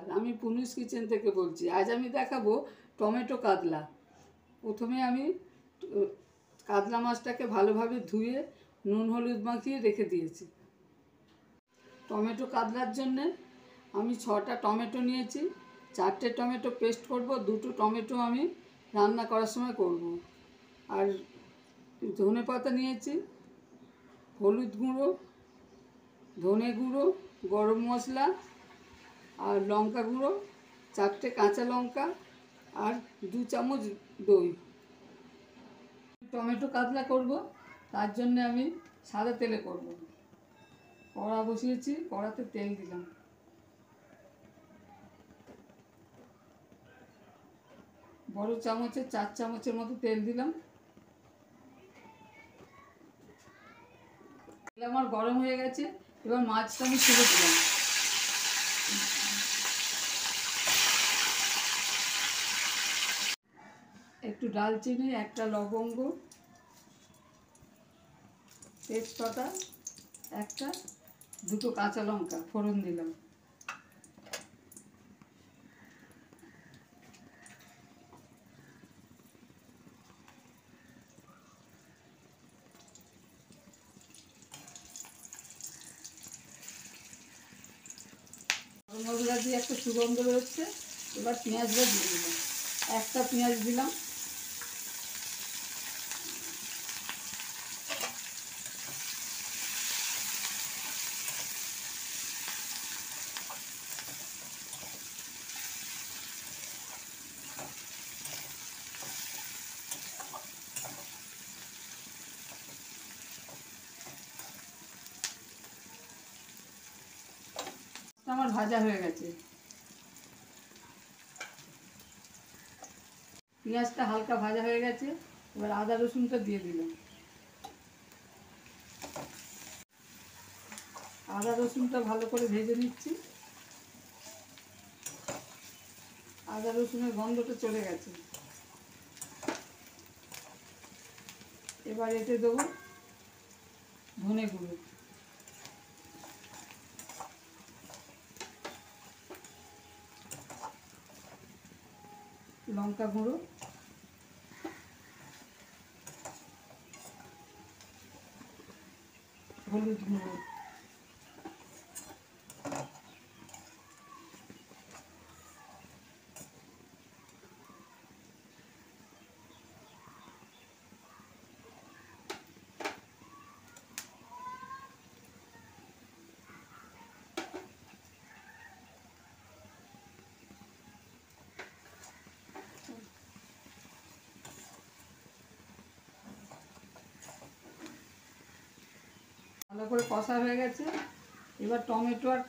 নমস্কার, আমি পুনুস কিচেন থেকে বলছি। আজ আমি দেখাবো টমেটো কাতলা। প্রথমে আমি কাতলা মাছটাকে ভালোভাবে ধুয়ে নুন হলুদ মাখিয়ে রেখে দিয়েছি। টমেটো কাতলার জন্যে আমি 6টা টমেটো নিয়েছি। 4টে টমেটো পেস্ট করব, 2টো টমেটো আমি রান্না করার সময় করব। আর ধনে পাতা নিয়েছি, হলুদ গুঁড়ো, ধনে গুঁড়ো, গরম মশলা আর লঙ্কা গুঁড়ো, 4টে কাঁচা লঙ্কা আর 2 চামচ দই। টমেটো কাতলা করব, তার জন্য আমি সাদা তেলে করব। কড়া বসিয়েছি, কড়াতে তেল দিলাম। বড় চামচে 4 চামচের মতো তেল দিলাম। তেল আমার গরম হয়ে গেছে, এবার মাছটা আমি ছেড়ে দিলাম। একটু ডালচিনি, একটা লবঙ্গ, তেজপাতা একটা, 2টো কাঁচা লঙ্কা ফোড়ন দিলাম। গরম মশলা দিয়ে একটা সুগন্ধ বেরোচ্ছে। এবার পেঁয়াজটা দিয়ে দিলাম, একটা পেঁয়াজ দিলাম। আমার ভাজা হয়ে গেছে। পেঁয়াজটা হালকা ভাজা হয়ে গেছে, এবার আদা রসুনটা দিয়ে দিলাম। আদা রসুনটা ভালো করে ভেজে নিচ্ছি। আদা রসুনের গন্ধটা চলে গেছে। এবার এতে দেবো ধনে গুঁড়ো, লঙ্কা গুঁড়ো, হলুদ গুঁড়ো, ভালো করে কষা হয়ে গেছে। এবার টমেটো আর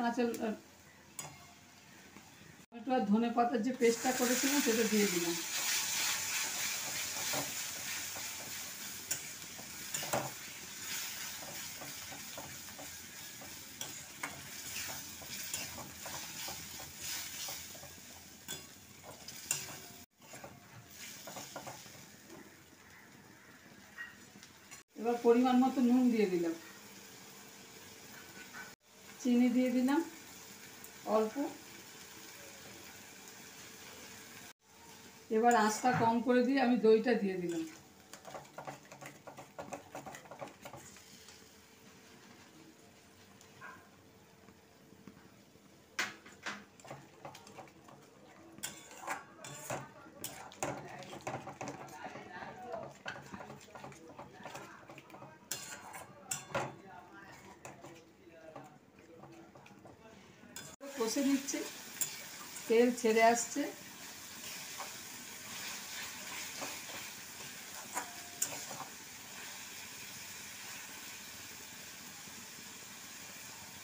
ধনে পাতার যে পেস্টটা করেছিলাম সেটা দিয়ে দিলাম। এবার পরিমাণ মতো নুন দিয়ে দিলাম, চিনি দিয়ে দিলাম অল্প। এবার আঁচটা কম করে দিয়ে আমি দইটা দিয়ে দিলাম। কষে নিচ্ছে, তেল ছেড়ে আসছে।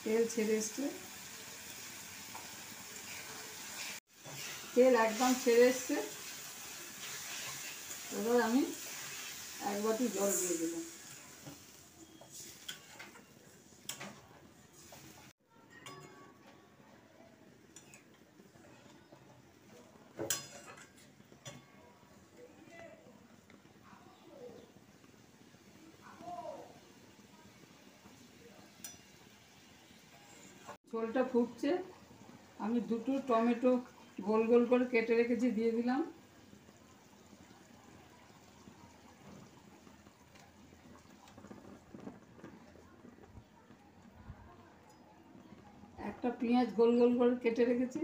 তেল ছেড়ে এসছে, তেল একদম ছেড়ে এসছে। এবার আমি 1 বাটি জল দিয়ে দিলাম। ঝোলটা ফুটছে, আমি দুটো টমেটো গোল গোল করে কেটে রেখেছি, দিয়ে দিলাম। একটা পেঁয়াজ গোল গোল করে কেটে রেখেছি।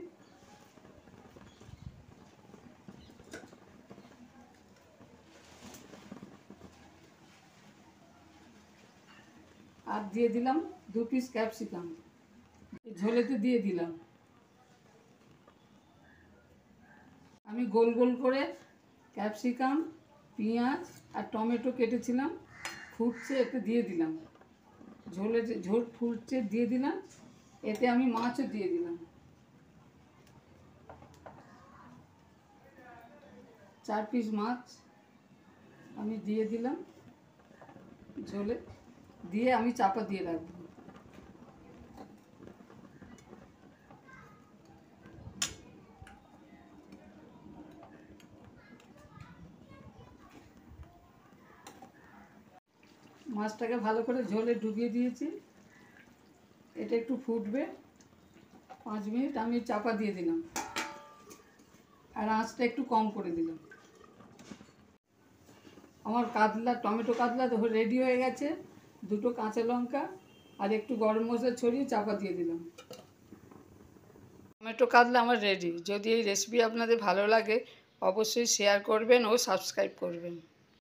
আর দিয়ে দিলাম 2 পিস ক্যাপসিকাম, ঝোলেতে দিয়ে দিলাম। আমি গোল গোল করে ক্যাপসিকাম, পেঁয়াজ আর টমেটো কেটেছিলাম, ফুটছে, এতে দিয়ে দিলাম। ঝোল ফুটছে, দিয়ে দিলাম। এতে আমি মাছও দিয়ে দিলাম, 4 পিস মাছ আমি দিয়ে দিলাম ঝোলে। দিয়ে আমি চাপা দিয়ে রাখবো। মাছটাকে ভালো করে ঝোলে ডুবিয়ে দিয়েছি। এটা একটু ফুটবে, 5 মিনিট আমি চাপা দিয়ে দিলাম, আর আঁচটা একটু কম করে দিলাম। আমার টমেটো কাতলা তো রেডি হয়ে গেছে। 2টো কাঁচা লঙ্কা আর একটু গরম মশলা ছড়িয়ে চাপা দিয়ে দিলাম। টমেটো কাতলা আমার রেডি। যদি এই রেসিপি আপনাদের ভালো লাগে অবশ্যই শেয়ার করবেন ও সাবস্ক্রাইব করবেন।